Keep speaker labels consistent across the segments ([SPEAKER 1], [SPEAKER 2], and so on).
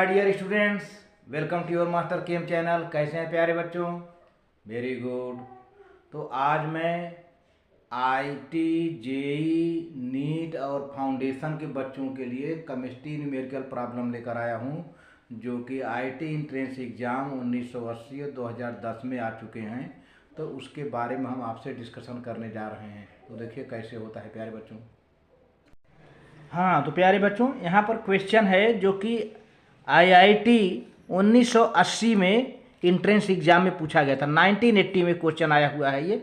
[SPEAKER 1] My dear students, welcome to your master chem channel. कैसे हैं प्यारे बच्चों? Very good. तो आज मैं आईटी, जेई, नीट और फाउंडेशन के बच्चों के लिए केमिस्ट्री न्यूमेरिकल प्रॉब्लम लेकर आया हूं, जो कि आईटी इंट्रेंस एग्ज़ाम 1980 और 2010 में आ चुके हैं। तो उसके बारे में हम आपसे डिस्कशन करने जा रहे हैं। तो देखिए कैसे होता है प्यारे बच्चों। हाँ, तो प्यारे बच्चों, यहाँ पर क्वेश्चन है जो कि आईआईटी 1980 में इंट्रेंस एग्जाम में पूछा गया था। 1980 में क्वेश्चन आया हुआ है ये।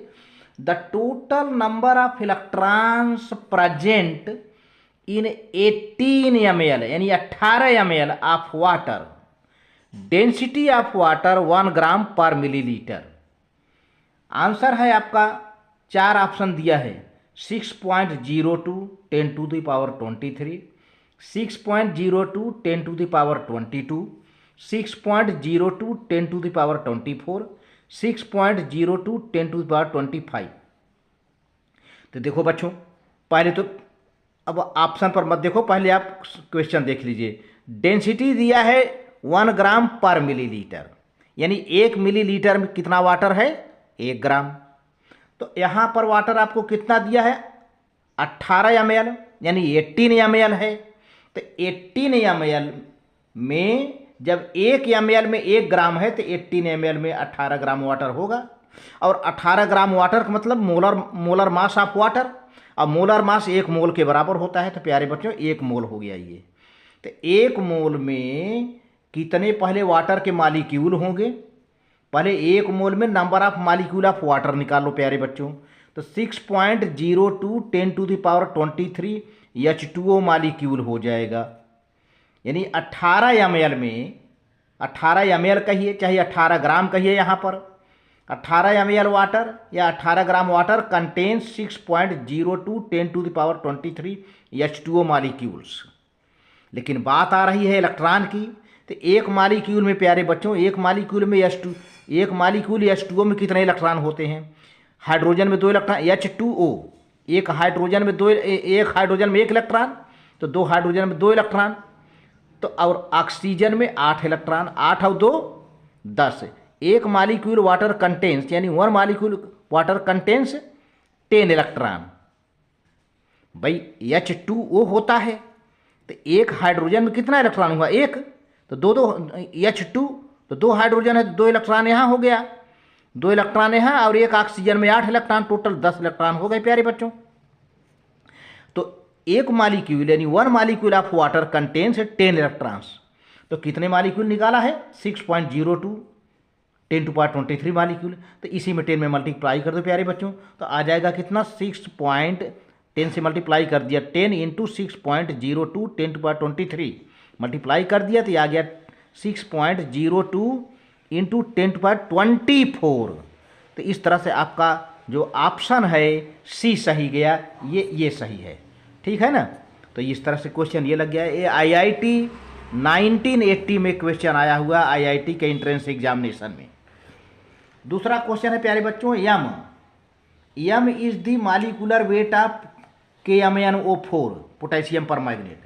[SPEAKER 1] The total number of electrons present in 18 ml यानी 18 ml of water, density of water 1 ग्राम पर मिलीलीटर। आंसर है आपका, चार ऑप्शन दिया है। 6.02 10 to the power 23, 6.02 10 to the power 22, 6.02 10 to the power 24, 6.02 10 to the power 25। तो देखो बच्चों, पहले तो अब ऑप्शन पर मत देखो, पहले आप क्वेश्चन देख लीजिए। डेंसिटी दिया है 1 ग्राम पर मिलीलीटर, यानी 1 मिलीलीटर में कितना वाटर है? 1 ग्राम। तो यहाँ पर वाटर आपको कितना दिया है? 18 ml, यानी 18 ml है। तो 18 ml में जब 1 ml में 1 ग्राम है तो 18 ml में 18 ग्राम वाटर होगा। और 18 ग्राम वाटर का मतलब मोलर मास ऑफ वाटर। अब मोलर मास 1 मोल के बराबर होता है। तो प्यारे बच्चों, 1 मोल हो गया ये। तो 1 मोल में कितने पहले वाटर के मालिक्यूल होंगे? पहले 1 मोल में number of molecule of water निकाल लो प्यारे बच्चों। तो 6.02 10 to the power 23 H2O molecule हो जाएगा। यानी 18 ml में, 18 ml कहिए चाहे 18 ग्राम कहिए, यहाँ पर 18 ml वाटर या 18 gram water contains 6.02 10 to the power 23 H2O molecules. लेकिन बात आ रही है इलेक्ट्रॉन की। तो एक मालिक्यूल में प्यारे बच्चों, एक मालिक्यूल में एक मालिक्यूल H2O में कितने इलेक्ट्रॉन होते हैं? हाइड्रोजन में 2 इलेक्ट्रॉन, H2O। एक हाइड्रोजन में 1 इलेक्ट्रॉन, तो 2 हाइड्रोजन में 2 इलेक्ट्रॉन। तो और ऑक्सीजन में 8 इलेक्ट्रॉन, 8 और 2 10। एक मालिक्यूल वाटर कंटेन्स, यानी 1 मालिक्यूल वाटर कंटेन्स 10 इलेक्ट्रॉन। भाई H2O होता है, तो एक हाइड्रोजन में कितना इलेक्ट्रॉन हुआ? 1। तो 2 H2, तो 2 हाइड्रोजन है तो 2 इलेक्ट्रॉन यहाँ हो गया, 2 इलेक्ट्रॉन यहाँ, और एक ऑक्सीजन में 8 इलेक्ट्रॉन, टोटल 10 इलेक्ट्रॉन हो गए प्यारे बच्चों। तो एक मालिक्यूल यानी 1 molecule of water contains 10 electrons. तो कितने मालिक्यूल निकाला है? 6.02 10 टू पावर 23 मालिक्यूल। तो इसी में 10 में मल्टीप्लाई कर दो प्यारे बच्चों, तो आ जाएगा कितना? 6.10 से मल्टीप्लाई कर दिया, 10 इंटू 6.02 10 टू पावर 23 मल्टीप्लाई कर दिया, तो आ गया 6.02 इंटू 10 टू पावर 24। तो इस तरह से आपका जो ऑप्शन है सी सही गया, ये सही है। ठीक है ना? तो इस तरह से क्वेश्चन ये लग गया है। ये आईआईटी 1980 में क्वेश्चन आया हुआ, आईआईटी के एंट्रेंस एग्जामिनेशन में। दूसरा क्वेश्चन है प्यारे बच्चों, M is the molecular weight of KMnO4 potassium permanganate.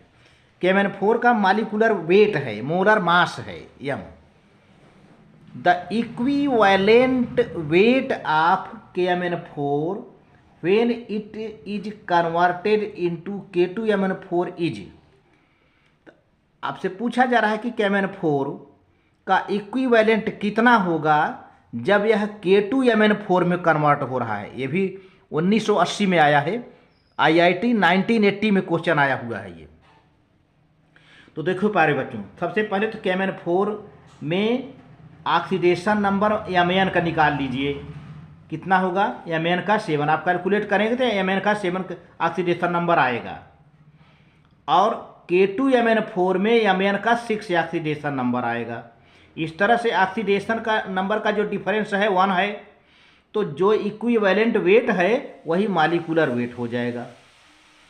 [SPEAKER 1] KMnO4 का मॉलिक्यूलर वेट है, मोलर मास है M. The equivalent weight of KMnO4 when it is converted into K2MnO4 is. आपसे पूछा जा रहा है कि KMnO4 का इक्विवेलेंट कितना होगा जब यह K2MnO4 में कन्वर्ट हो रहा है। ये भी 1980 में आया है, आईआईटी 1980 में क्वेश्चन आया हुआ है ये। तो देखो प्यारे बच्चों, सबसे पहले तो KMnO4 में ऑक्सीडेशन नंबर Mn का निकाल लीजिए। कितना होगा? Mn का 7। आप कैलकुलेट करेंगे तो Mn का 7 ऑक्सीडेशन नंबर आएगा। और K2MnO4 में Mn का 6 ऑक्सीडेशन नंबर आएगा। इस तरह से ऑक्सीडेशन का नंबर का जो डिफरेंस है 1 है, तो जो इक्विवेलेंट वेट है वही मॉलिक्यूलर वेट हो जाएगा।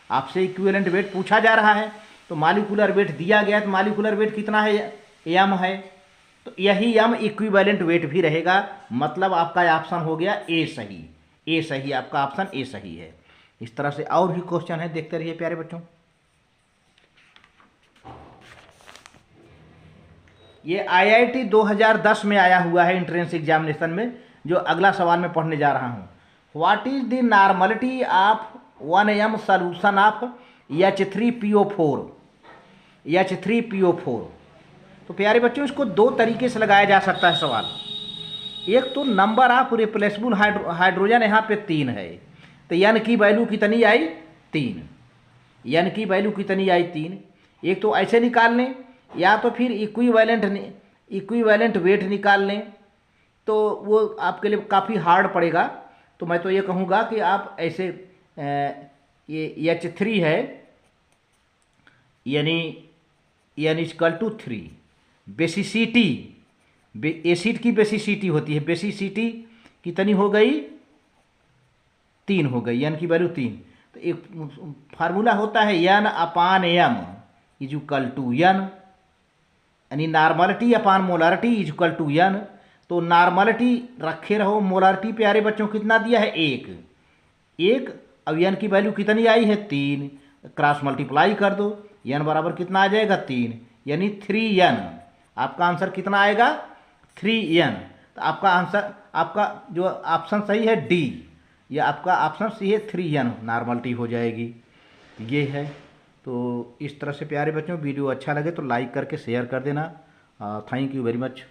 [SPEAKER 1] आपसे इक्विवेलेंट वेट पूछा जा रहा है, तो मॉलिक्यूलर वेट दिया गया, तो मॉलिक्यूलर वेट कितना है? m है, तो यही m इक्विवेलेंट वेट भी रहेगा। मतलब आपका ऑप्शन हो गया ए सही। ए सही, आपका ऑप्शन ए सही है। इस तरह से और भी क्वेश्चन है, देखते रहिए प्यारे बच्चों। ये IIT 2010 में आया हुआ है एंट्रेंस एग्जामिनेशन में, जो अगला सवाल मैं पढ़ने जा रहा हूँ। What is the normality of 1m solution of H3PO4? H3PO4। तो प्यारे बच्चों, इसको दो तरीके से लगाया जा सकता है सवाल। एक तो नंबर ऑफ रिप्लेसेबल हाइड्रोजन यहाँ पे 3 है, तो n की वैल्यू कितनी आई? 3। n की वैल्यू कितनी आई? 3। एक तो ऐसे निकाल लें, या तो फिर इक्विवेलेंट वेट निकाल लें, तो वो आपके लिए काफ़ी हार्ड पड़ेगा। तो मैं तो ये कहूँगा कि आप ऐसे ये H3 है, यानी N=3। बेसिसिटी, एसिड की बेसिसिटी होती है, बेसिसिटी कितनी हो गई? 3 हो गई, n की वैल्यू 3। तो एक फार्मूला होता है N/m =n, यानी नॉर्मलिटी अपान मोलारिटी =n। तो नॉर्मलिटी रखे रहो, मोलारिटी प्यारे बच्चों कितना दिया है? 1। अब n की वैल्यू कितनी आई है? 3। क्रॉस मल्टीप्लाई कर दो, n बराबर कितना आ जाएगा? 3, यानी 3n। आपका आंसर कितना आएगा? 3n। तो आपका आंसर, आपका जो ऑप्शन सही है डी, ये आपका ऑप्शन सही है, 3n नॉर्मलिटी हो जाएगी। ये है। तो इस तरह से प्यारे बच्चों, वीडियो अच्छा लगे तो लाइक करके शेयर कर देना। Thank you very much.